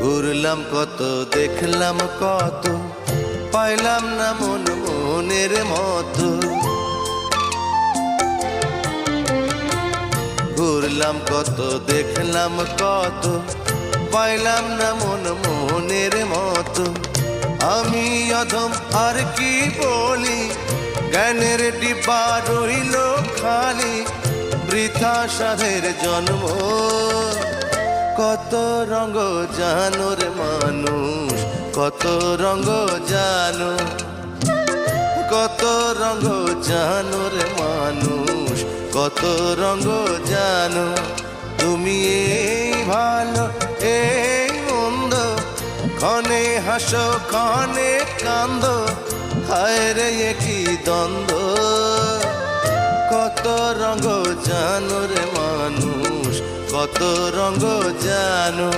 ঘুরলাম কত, দেখলাম কত, পাইলাম না মন মনের মতো। ঘুরলাম কত, দেখলাম কত, পাইলাম না মন মনের মতো। আমি অধম আর কি বলি, জ্ঞানের ডিব্বা রইল খালি, বৃথা সাধের জন্ম। কত রঙ জানো রে মানুষ, কত রঙ জানো, কত রঙ জানো রে মানুষ, কত রঙ জানো। তুমি এই ভালো এই মন্দ, ক্ষণে হাসো ক্ষণে কান্দো, হায় রে কি দ্বন্দ্ব। কত রঙ জানো রে মানুষ, কত রঙ জানো।